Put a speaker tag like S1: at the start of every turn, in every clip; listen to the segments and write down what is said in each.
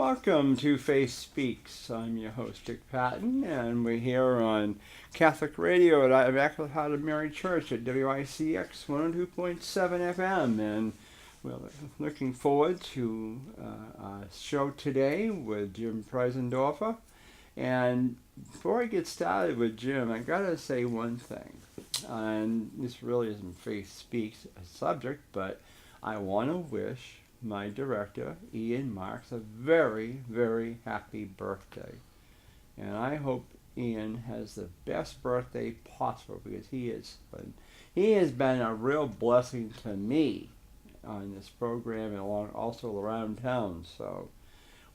S1: Welcome to Faith Speaks. I'm your host, Dick Patten, and we're here on Catholic Radio at Immaculate Heart of Mary Church at WICX 102.7 FM. And we're looking forward to our show today with Jim Preisendorfer. And before I get started with Jim, I gotta say one thing. And this really isn't Faith Speaks a subject, but I want to wish my director, Ian Marx, a very, very happy birthday. And I hope Ian has the best birthday possible, because he has been a real blessing to me on this program and also around town. So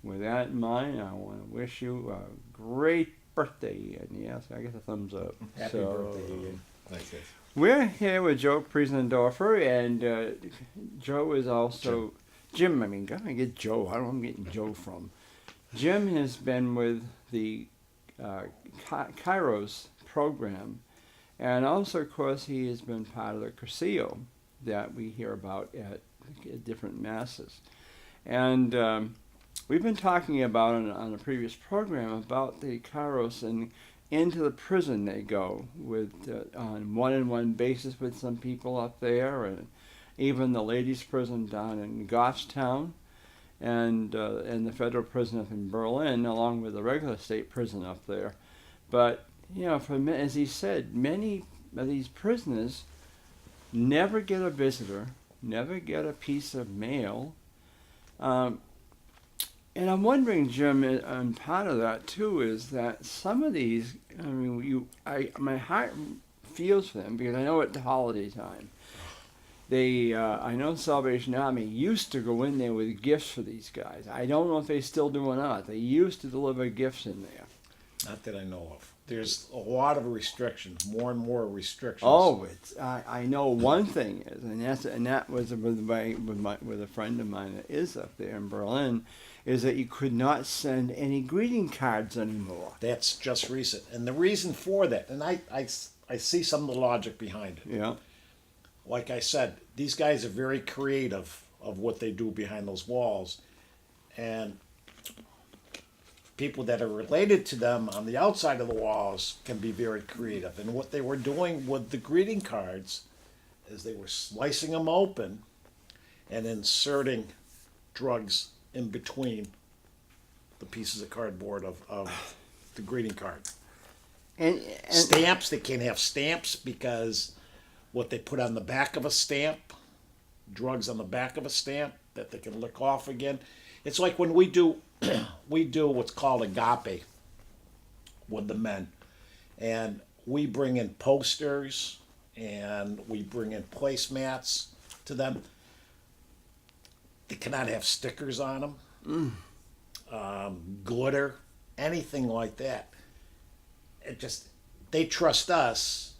S1: with that in mind, I want to wish you a great birthday, Ian. Yes, I get a thumbs up.
S2: Happy birthday, Ian. Thanks.
S1: We're here with Joe Preisendorfer, and Joe is also... Jim, gotta get Joe. I don't know where I'm getting Joe from. Jim has been with the Kairos program, and also, of course, he has been part of the Cursillo that we hear about at different masses. And we've been talking about on a previous program about the Kairos and into the prison they go with on one-on-one basis with some people up there, and even the ladies' prison down in Goffstown, and the federal prison up in Berlin, along with the regular state prison up there. But, as he said, many of these prisoners never get a visitor, never get a piece of mail. And I'm wondering, Jim, and part of that too is that some of these, my heart feels for them, because I know at the holiday time, I know Salvation Army used to go in there with gifts for these guys. I don't know if they still do or not. They used to deliver gifts in there.
S2: Not that I know of. There's a lot of restrictions, more and more restrictions.
S1: Oh, I know one thing is, and that was with a friend of mine that is up there in Berlin, is that you could not send any greeting cards anymore.
S2: That's just recent, and the reason for that, and I see some of the logic behind it.
S1: Yeah.
S2: Like I said, these guys are very creative of what they do behind those walls, and people that are related to them on the outside of the walls can be very creative. And what they were doing with the greeting cards is they were slicing them open and inserting drugs in between the pieces of cardboard of the greeting card.
S1: And
S2: Stamps, they can't have stamps because what they put on the back of a stamp, drugs on the back of a stamp that they can lick off again. It's like when we do what's called agape with the men, and we bring in posters and we bring in placemats to them. They cannot have stickers on them, glitter, anything like that. They trust us,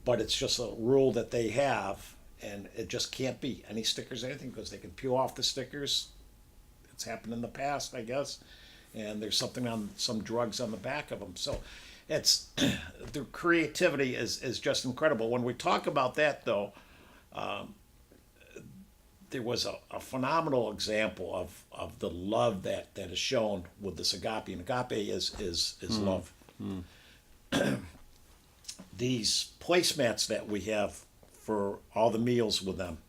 S2: but it's just a rule that they have, and it just can't be any stickers or anything, because they can peel off the stickers. It's happened in the past, I guess, and there's some drugs on the back of them. So it's the creativity is just incredible. When we talk about that, though, there was a phenomenal example of the love that is shown with this agape, and agape is love. These placemats that we have for all the meals with them,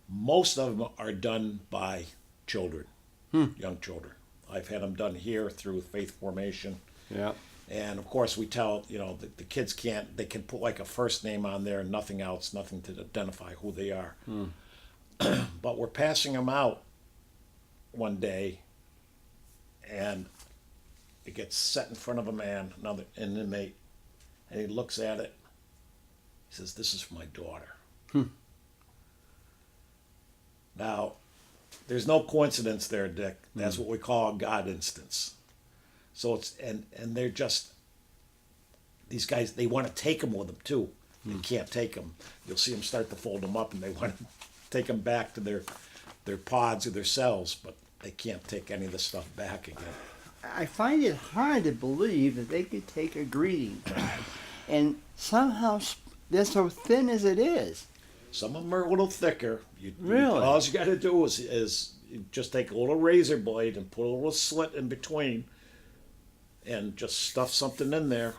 S2: most of them are done by children, young children. I've had them done here through Faith Formation.
S1: Yeah.
S2: And of course we tell, the kids they can put like a first name on there and nothing else, nothing to identify who they are. But we're passing them out one day, and it gets set in front of an inmate, and he looks at it. He says, "This is for my daughter." Now, there's no coincidence there, Dick. That's what we call a God instance. So it's and they're just, these guys, they want to take them with them too. They can't take them. You'll see them start to fold them up, and they want to take them back to their pods or their cells, but they can't take any of the stuff back again.
S1: I find it hard to believe that they could take a greeting card and somehow they're so thin as it is.
S2: Some of them are a little thicker.
S1: Really?
S2: All you got to do is You just take a little razor blade and put a little slit in between, and just stuff something in there.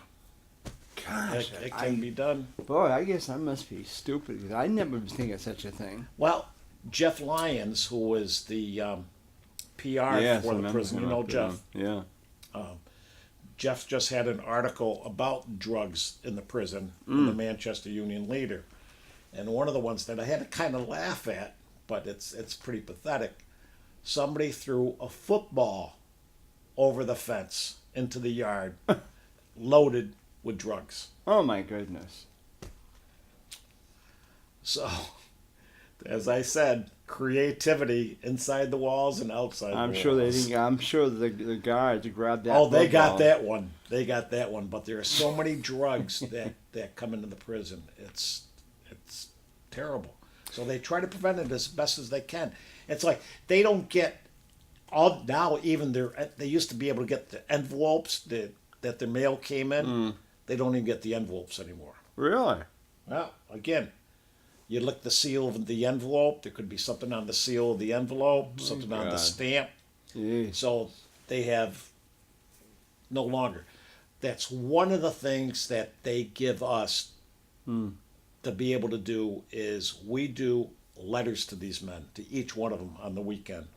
S1: Gosh,
S2: It can be done.
S1: Boy, I guess I must be stupid because I never would think of such a thing.
S2: Well, Jeff Lyons, who was the PR for the prison, you know Jeff.
S1: Yeah.
S2: Jeff just had an article about drugs in the prison in the Manchester Union Leader. And one of the ones that I had to kind of laugh at, but it's pretty pathetic. Somebody threw a football over the fence into the yard, loaded with drugs.
S1: Oh my goodness.
S2: So, as I said, creativity inside the walls and outside
S1: I'm
S2: the
S1: sure they
S2: walls.
S1: didn't. I'm sure the guards grabbed that.
S2: Oh, they got
S1: football.
S2: that one. They got that one. But there are so many drugs that come into the prison. It's terrible. So they try to prevent it as best as they can. It's like they don't get all now. Even they used to be able to get the envelopes that the mail came in. They don't even get the envelopes anymore.
S1: Really?
S2: Well, again, you lick the seal of the envelope. There could be something on the seal of the envelope, something on the
S1: God.
S2: stamp.
S1: Jeez.
S2: So they have no longer. That's one of the things that they give us to be able to do is we do letters to these men, to each one of them on the weekend.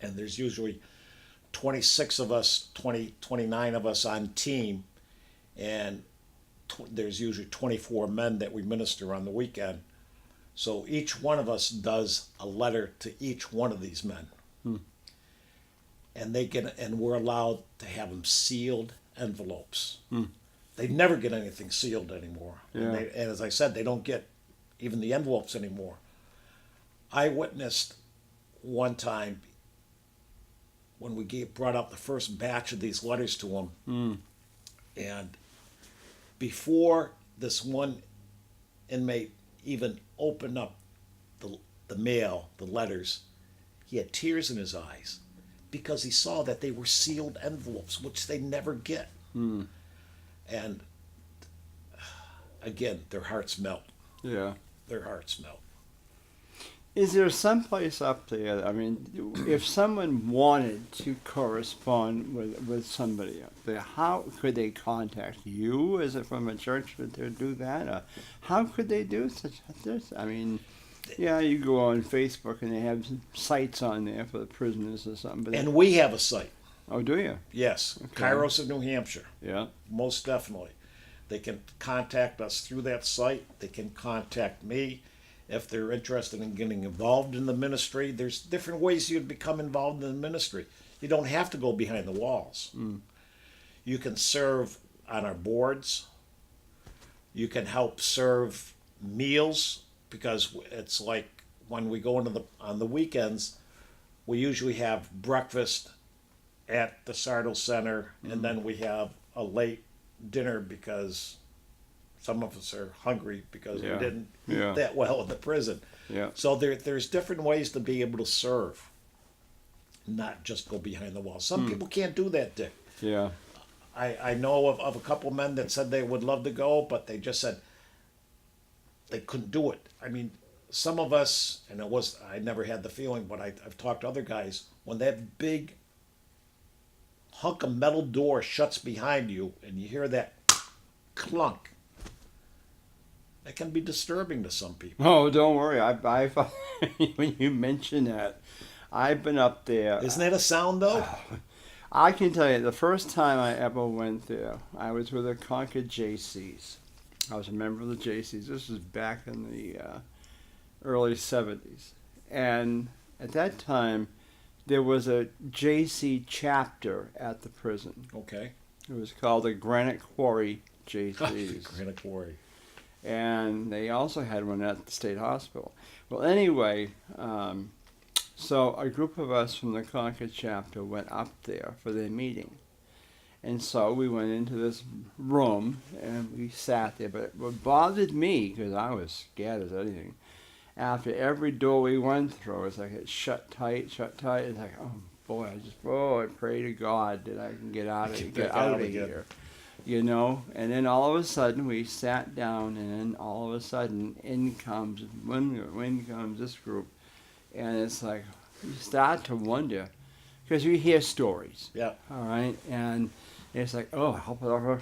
S2: And there's usually 26 of us, 29 of us on team, and there's usually 24 men that we minister on the weekend. So each one of us does a letter to each one of these men. And we're allowed to have them sealed envelopes. They never get anything sealed anymore.
S1: Yeah.
S2: And as I said, they don't get even the envelopes anymore. I witnessed one time when we brought out the first batch of these letters to them, and before this one inmate even opened up the mail, the letters, he had tears in his eyes because he saw that they were sealed envelopes, which they never get. And again, their hearts melt.
S1: Yeah.
S2: Their hearts melt.
S1: Is there some place up there? I mean, if someone wanted to correspond with somebody up there, how could they contact you? Is it from a church to do that? Or how could they do such this? I mean, yeah, you go on Facebook and they have sites on there for the prisoners or something. But
S2: And we have a site.
S1: oh, do you?
S2: Yes,
S1: Okay.
S2: Kairos of New Hampshire.
S1: Yeah.
S2: Most definitely. They can contact us through that site. They can contact me if they're interested in getting involved in the ministry. There's different ways you'd become involved in the ministry. You don't have to go behind the walls. You can serve on our boards. You can help serve meals, because it's like when we go on the weekends, we usually have breakfast at the Sardo Center, and then we have a late dinner because some of us are hungry because
S1: Yeah.
S2: we didn't
S1: Yeah.
S2: eat that well in the prison.
S1: Yeah.
S2: So there's different ways to be able to serve, not just go behind the wall. Some people can't do that, Dick.
S1: Yeah.
S2: I know of a couple men that said they would love to go, but they just said they couldn't do it. I mean, some of us, and I never had the feeling, but I've talked to other guys, when that big hunk of metal door shuts behind you and you hear that clunk, that can be disturbing to some people.
S1: Oh, don't worry. I when you mention that, I've been up there.
S2: Isn't that a sound, though?
S1: I can tell you, the first time I ever went there, I was with the Concord JCs. I was a member of the JCs. This was back in the early 70s. And at that time, there was a JC chapter at the prison.
S2: Okay.
S1: It was called the Granite Quarry JCs.
S2: Granite Quarry.
S1: And they also had one at the state hospital. Well, anyway, so a group of us from the Concord chapter went up there for their meeting. And so we went into this room and we sat there. But what bothered me, because I was scared as anything, after every door we went through, it's like it shut tight, shut tight. It's like, oh boy, I pray to God that I can get out of here. You know, and then all of a sudden we sat down, and then all of a sudden in comes this group, and it's like, you start to wonder, because you hear stories,
S2: Yeah.
S1: all right, and it's like, oh, hope we're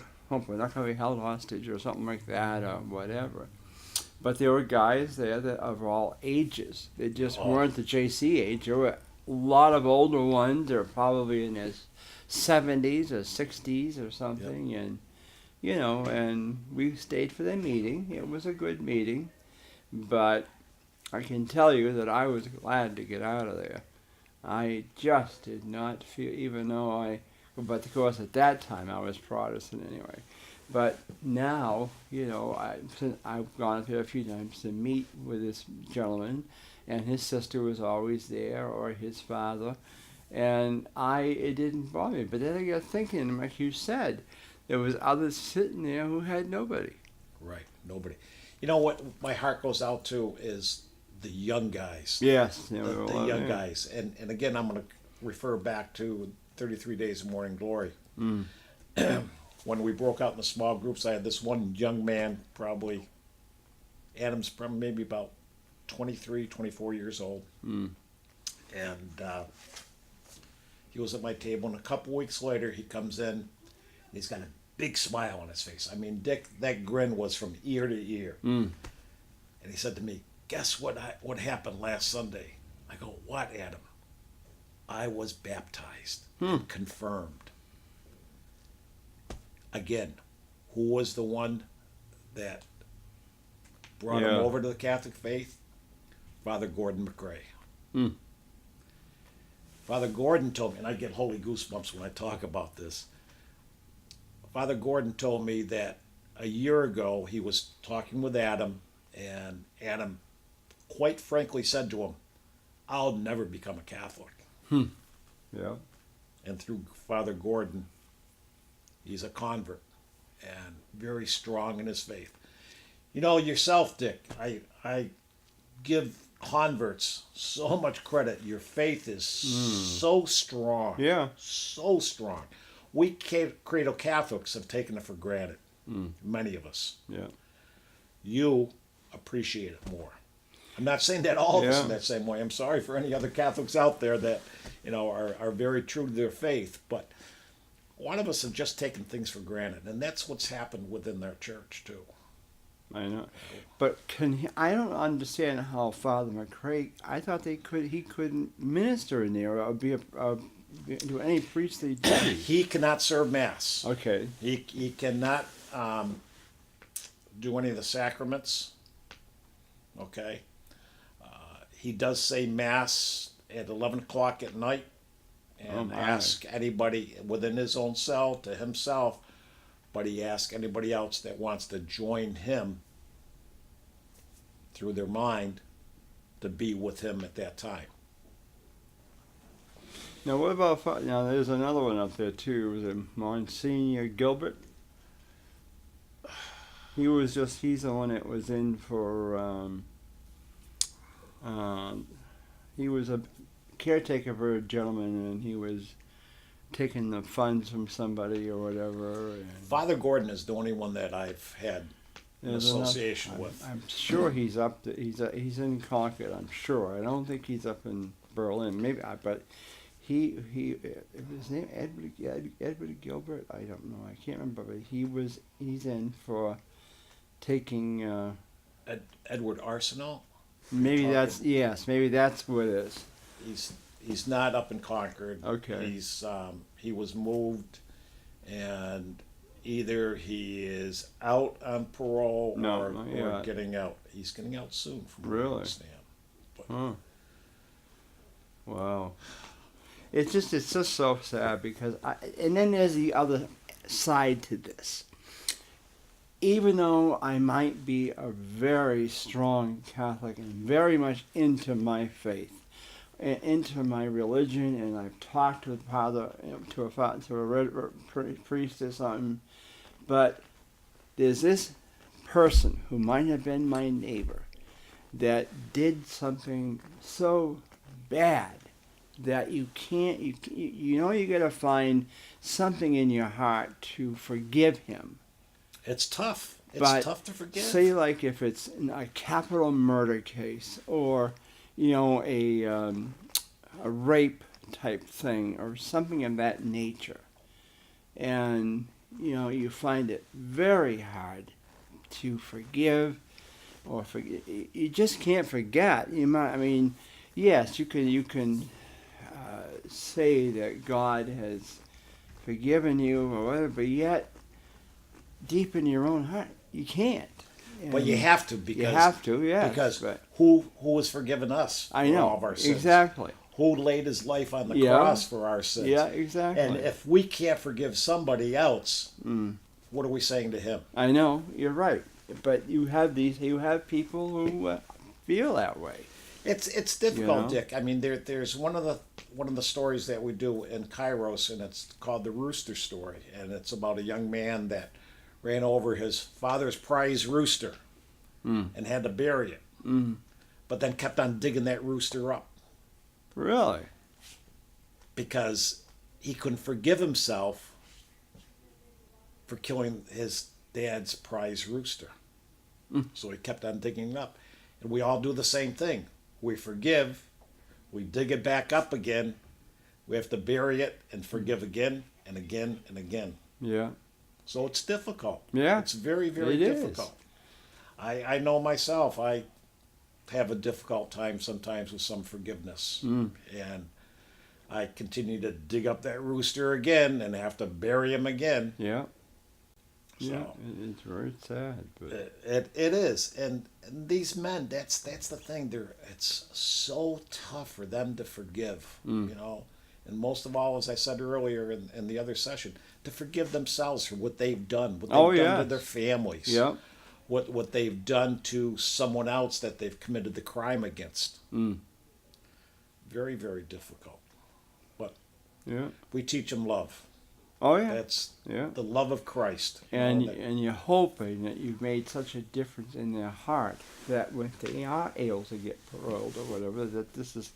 S1: not going to be held hostage or something like that or whatever. But there were guys there that of all ages. They just weren't the JC age. There were a lot of older ones. They were probably in their 70s or 60s or something, and and we stayed for the meeting. It was a good meeting, but I can tell you that I was glad to get out of there. I just did not feel, even though but of course at that time I was Protestant anyway. But now, I've gone there a few times to meet with this gentleman, and his sister was always there, or his father, and it didn't bother me. But then I got thinking, like you said, there was others sitting there who had nobody.
S2: Right, nobody. You know what my heart goes out to is the young guys.
S1: Yes,
S2: the young guys. And again, I'm going to refer back to 33 Days of Morning Glory.
S1: Mm.
S2: When we broke out in the small groups, I had this one young man, Adam's probably maybe about 23, 24 years old.
S1: Mm.
S2: And he was at my table, and a couple weeks later, he comes in, and he's got a big smile on his face. I mean, Dick, that grin was from ear to ear.
S1: Mm.
S2: And he said to me, guess what happened last Sunday? I go, what, Adam? I was baptized, confirmed. Again, who was the one that brought him over to the Catholic faith? Father Gordon McRae.
S1: Mm.
S2: Father Gordon told me, and I get holy goosebumps when I talk about this. Father Gordon told me that a year ago he was talking with Adam, and Adam quite frankly said to him, I'll never become a Catholic.
S1: Yeah.
S2: And through Father Gordon, he's a convert and very strong in his faith. You know, yourself, Dick, I give converts so much credit. Your faith is so strong.
S1: Yeah.
S2: So strong. We Credo Catholics have taken it for granted. Many of us.
S1: Yeah.
S2: You appreciate it more. I'm not saying that all of us in that same way. I'm sorry for any other Catholics out there that, are very true to their faith, but a lot of us have just taken things for granted, and that's what's happened within their church too.
S1: I know, but I don't understand how Father McRae. I thought he couldn't minister in there or do any priestly duty.
S2: He cannot serve mass.
S1: Okay.
S2: He cannot do any of the sacraments. Okay. He does say mass at 11 o'clock at night, and ask anybody within his own cell to himself, but he asks anybody else that wants to join him through their mind to be with him at that time.
S1: Now, what about, there's another one up there too. Was it Monsignor Gilbert? He's the one that was in for, he was a caretaker for a gentleman, and he was taking the funds from somebody or whatever. And
S2: Father Gordon is the only one that I've had an association with.
S1: I'm sure he's up. He's in Concord. I'm sure. I don't think he's up in Berlin. Maybe, but his name Edward Gilbert. I don't know. I can't remember. But he's in for taking.
S2: Edward Arsenal.
S1: Maybe that's Maybe that's what it is.
S2: He's not up in Concord.
S1: Okay.
S2: He was moved, and either he is out on parole or getting out. He's getting out soon, from what I understand. But,
S1: wow. It's just so sad because and then there's the other side to this. Even though I might be a very strong Catholic and very much into my faith, into my religion, and I've talked to a priest or something, but there's this person who might have been my neighbor that did something so bad that you can't, you got to find something in your heart to forgive him.
S2: It's tough. It's tough to forgive.
S1: Say, like, if it's a capital murder case, or a a rape type thing or something of that nature, and you find it very hard to forgive or forget. You just can't forget. Yes, you can say that God has forgiven you or whatever, but yet deep in your own heart, you can't.
S2: But you have to, because
S1: you have to, yes.
S2: Because
S1: but
S2: who has forgiven us for all of our sins?
S1: Exactly.
S2: Who laid his life on the cross for our sins?
S1: Yeah, exactly.
S2: And if we can't forgive somebody else, what are we saying to him?
S1: I know, you're right. But you have people who feel that way.
S2: It's difficult, Dick. I mean, there's one of the stories that we do in Kairos, and it's called the Rooster Story, and it's about a young man that ran over his father's prize rooster and had to bury it, but then kept on digging that rooster up.
S1: Really?
S2: Because he couldn't forgive himself for killing his dad's prize rooster. So he kept on digging it up. And we all do the same thing. We forgive, we dig it back up again, we have to bury it and forgive again and again and again.
S1: Yeah.
S2: So it's difficult.
S1: Yeah.
S2: It's very, very difficult. I know myself, I have a difficult time sometimes with some forgiveness. And I continue to dig up that rooster again and have to bury him again.
S1: Yeah.
S2: So,
S1: yeah, it's very sad. But
S2: it is. And these men, that's the thing. It's so tough for them to forgive, And most of all, as I said earlier in the other session, to forgive themselves for what they've done, what they've done to their families.
S1: Yeah.
S2: What they've done to someone else that they've committed the crime against. Very, very difficult. But we teach them love.
S1: Oh yeah,
S2: that's the love of Christ.
S1: And you're hoping that you've made such a difference in their heart that when they are able to get paroled or whatever, that this is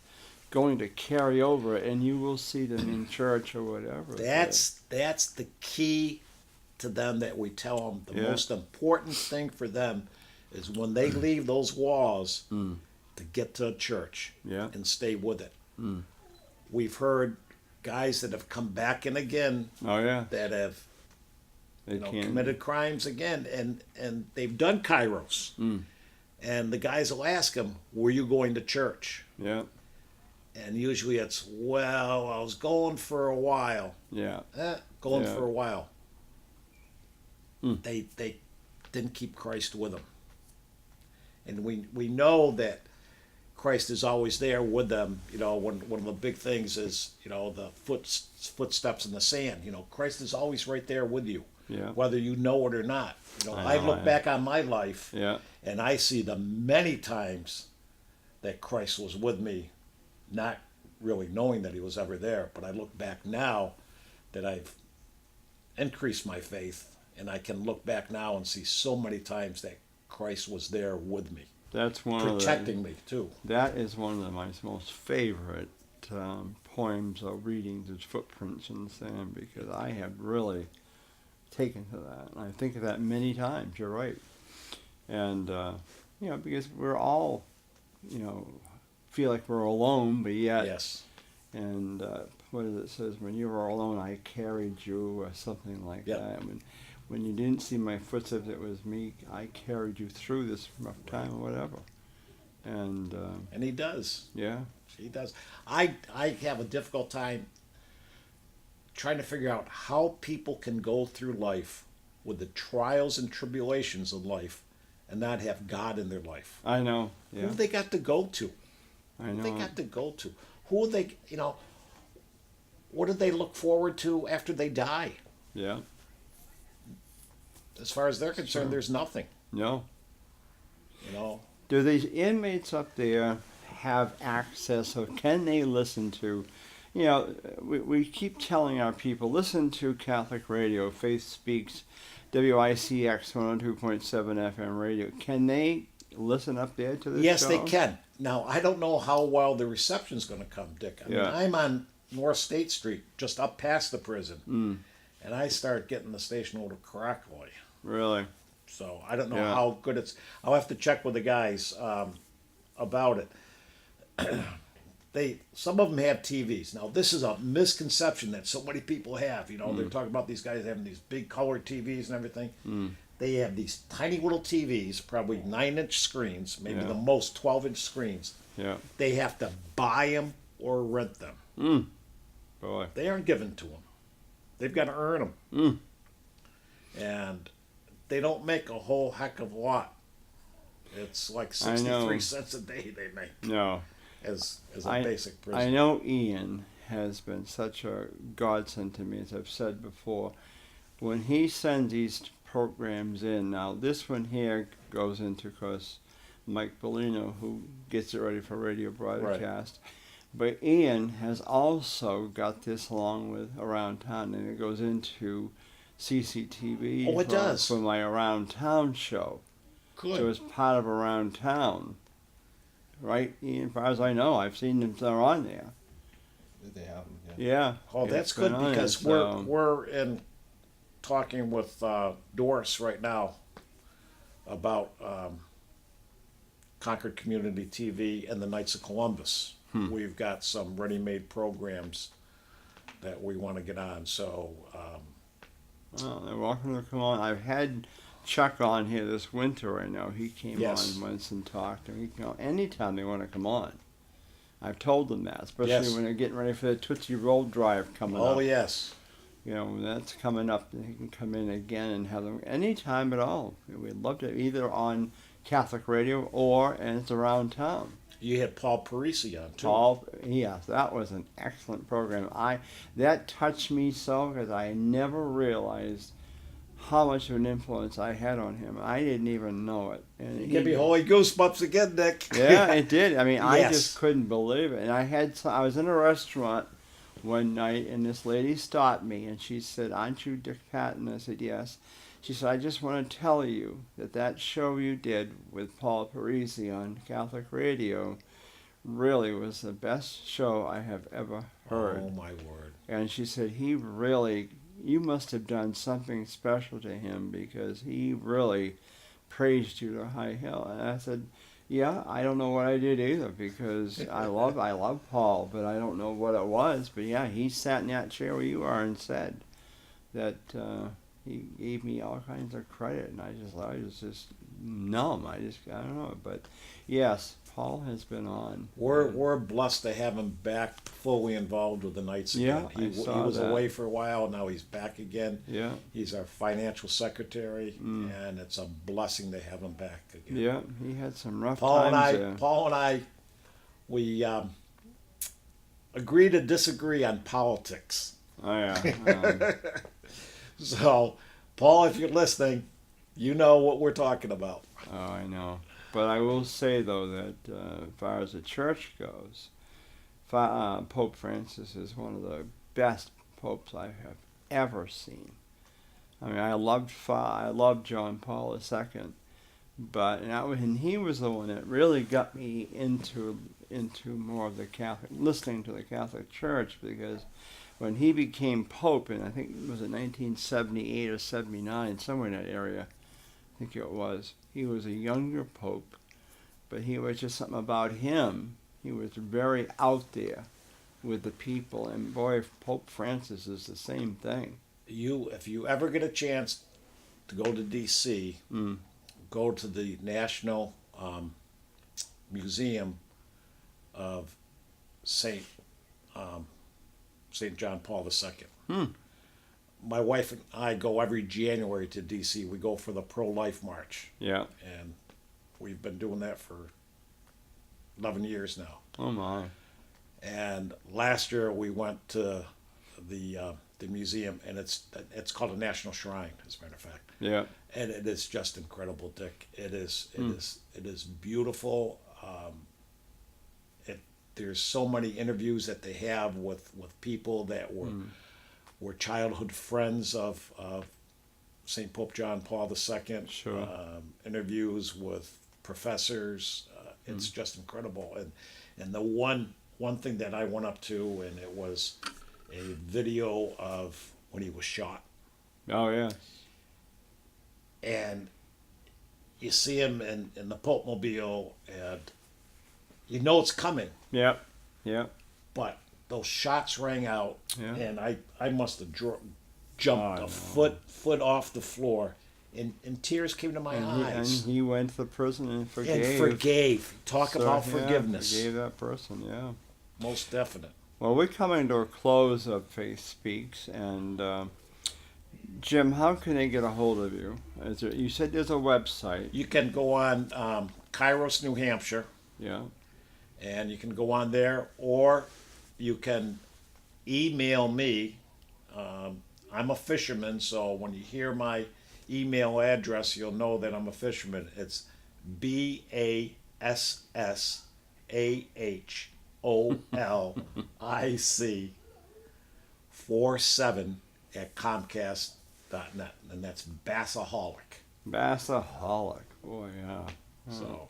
S1: going to carry over, and you will see them in church or whatever.
S2: That's the key to them that we tell them. The most important thing for them is when they leave those walls to get to a church and stay with it. We've heard guys that have come back in again that have committed crimes again, and they've done Kairos. And the guys will ask them, were you going to church?
S1: Yeah.
S2: And usually it's, well, I was going for a while.
S1: Yeah.
S2: Going for a while. They didn't keep Christ with them. And we know that Christ is always there with them. One of the big things is, the footsteps in the sand. Christ is always right there with you, whether you know it or not. I look back on my life, and I see the many times that Christ was with me, not really knowing that he was ever there. But I look back now that I've increased my faith, and I can look back now and see so many times that Christ was there with me.
S1: That's one
S2: protecting me too.
S1: That is one of my most favorite poems of reading, is Footprints in the Sand, because I have really taken to that. And I think of that many times. You're right. And because we're all, feel like we're alone, but yet.
S2: Yes.
S1: And what is it says? When you were alone, I carried you, or something like that. When you didn't see my footsteps, it was me. I carried you through this rough time or whatever. And
S2: he does.
S1: Yeah.
S2: He does. I have a difficult time trying to figure out how people can go through life with the trials and tribulations of life and not have God in their life.
S1: I know. Yeah.
S2: Who have they got to go to?
S1: I know.
S2: Who they got to go to? Who they, what do they look forward to after they die?
S1: Yeah.
S2: As far as they're concerned, there's nothing.
S1: No.
S2: Do
S1: these inmates up there have access, or can they listen to, we keep telling our people, listen to Catholic radio, Faith Speaks, WICX 102.7 FM radio. Can they listen up there to this
S2: Yes,
S1: show?
S2: they can. Now, I don't know how well the reception's going to come, Dick. I mean, I'm on North State Street, just up past the prison. And I start getting the station a little crackly.
S1: Really?
S2: So I don't know how good it's. I'll have to check with the guys about it. some of them have TVs. Now, this is a misconception that so many people have. You know, they're talking about these guys having these big color TVs and everything. They have these tiny little TVs, probably 9-inch screens, maybe
S1: Yeah.
S2: the most 12-inch screens.
S1: Yeah.
S2: They have to buy them or rent them.
S1: Boy.
S2: They aren't given to them. They've got to earn them. And they don't make a whole heck of a lot. It's like 63 cents a day they make.
S1: No.
S2: As a basic prison.
S1: I know Ian has been such a godsend to me, as I've said before. When he sends these programs in, now this one here goes into, of course, Mike Bellino, who gets it ready for radio broadcast. But Ian has also got this along with Around Town, and it goes into CCTV.
S2: Oh, it does.
S1: For my Around Town show.
S2: Good.
S1: So it's part of Around Town. Right, Ian? As far as I know, I've seen them. They're on there.
S3: They have them,
S1: Yeah.
S2: Oh, that's
S1: It's
S2: good
S1: been on
S2: because
S1: it, so-
S2: we're in talking with Doris right now about Concord Community TV and the Knights of Columbus. We've got some ready-made programs that we want to get on. So
S1: Oh, they're welcome to come on. I've had Chuck on here this winter. I know he came
S2: Yes.
S1: on once and talked, and he can go anytime they want to come on. I've told them that, especially
S2: Yes.
S1: when they're getting ready for the Tootsie Roll Drive coming up.
S2: oh yes,
S1: You know, when that's coming up, they can come in again and have them anytime at all. We'd love to, either on Catholic radio or, and it's Around Town.
S2: you had Paul Parisi on too.
S1: Paul, yes, that was an excellent program. That touched me so because I never realized how much of an influence I had on him. I didn't even know it. And
S2: You give me holy goosebumps again, Nick.
S1: yeah, it did. I mean, I
S2: Yes.
S1: just couldn't believe it. And I was in a restaurant one night, and this lady stopped me, and she said, "Aren't you Dick Patten?" I said, "Yes." She said, "I just want to tell you that show you did with Paul Parisi on Catholic radio really was the best show I have ever heard."
S2: Oh my word.
S1: And she said, you must have done something special to him because he really praised you to high hill. And I said, yeah, I don't know what I did either because I love Paul, but I don't know what it was. But yeah, he sat in that chair where you are and said that he gave me all kinds of credit, and I was just numb. I don't know. But yes, Paul has been on.
S2: We're blessed to have him back fully involved with the Knights again.
S1: Yeah,
S2: He
S1: I saw
S2: was
S1: that.
S2: away for a while, now he's back again.
S1: Yeah.
S2: He's our financial secretary, and it's a blessing to have him back again.
S1: Yeah, he had some rough
S2: Paul
S1: times.
S2: and I, we agree to disagree on politics.
S1: Oh yeah.
S2: So, Paul, if you're listening, you know what we're talking about.
S1: Oh, I know. But I will say, though, that as far as the church goes, Pope Francis is one of the best popes I have ever seen. I mean, I loved John Paul II, and he was the one that really got me into more of the Catholic, listening to the Catholic Church, because when he became Pope, and I think it was in 1978 or 79, somewhere in that area, I think it was. He was a younger pope, but he was just something about him. He was very out there with the people, and boy, Pope Francis is the same thing.
S2: If you ever get a chance to go to D.C., go to the National Museum of Saint John Paul II. My wife and I go every January to D.C. We go for the pro-life march.
S1: Yeah.
S2: And we've been doing that for 11 years now.
S1: Oh my.
S2: And last year we went to the museum, and it's called a National Shrine, as a matter of fact.
S1: Yeah.
S2: And it is just incredible, Dick. It is beautiful. There's so many interviews that they have with people that were childhood friends of St. Pope John Paul II.
S1: Sure.
S2: Interviews with professors. It's just incredible. And the one thing that I went up to, and it was a video of when he was shot.
S1: Oh yeah.
S2: And you see him in the Pope Mobile, and you know it's coming.
S1: Yep. Yeah.
S2: but those shots rang out,
S1: Yeah.
S2: and I must have jumped
S1: Oh,
S2: a
S1: no.
S2: foot off the floor, and tears came to my
S1: And
S2: eyes.
S1: he went to the prison and forgave.
S2: And forgave. Talk
S1: So,
S2: about
S1: yeah,
S2: forgiveness.
S1: Forgave that person, yeah.
S2: Most definite.
S1: Well, we're coming to a close of Faith Speaks, and Jim, how can they get a hold of you? You said there's a website.
S2: You can go on Kairos, New Hampshire,
S1: Yeah.
S2: and you can go on there, or you can email me. I'm a fisherman, so when you hear my email address, you'll know that I'm a fisherman. It's BASSAHOLIC47@comcast.net, and that's Bassaholic.
S1: Bassaholic. Boy, yeah.
S2: So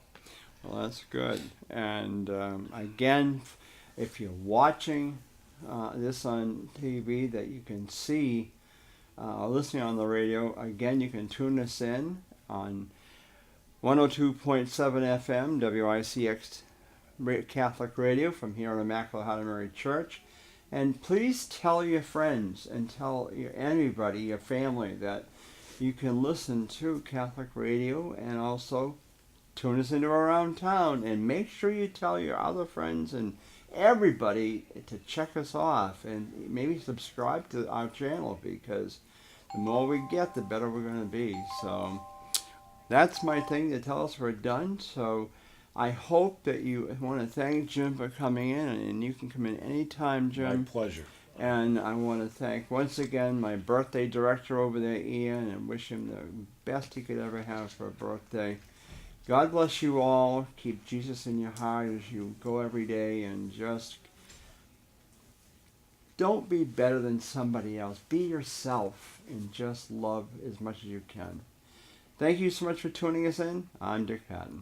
S1: Well, that's good. And again, if you're watching this on TV that you can see, listening on the radio, again, you can tune us in on 102.7 FM, WICX Catholic Radio from here at Immaculate Heart of Mary Church. And please tell your friends and tell anybody, your family, that you can listen to Catholic radio and also tune us into around town. And make sure you tell your other friends and everybody to check us off and maybe subscribe to our channel, because the more we get, the better we're going to be. So that's my thing to tell us we're done. So I hope that you want to thank Jim for coming in, and you can come in anytime, Jim.
S2: my pleasure.
S1: And I want to thank once again my birthday director over there, Ian, and wish him the best he could ever have for a birthday. God bless you all. Keep Jesus in your heart as you go every day, and just don't be better than somebody else. Be yourself and just love as much as you can. Thank you so much for tuning us in. I'm Dick Patten.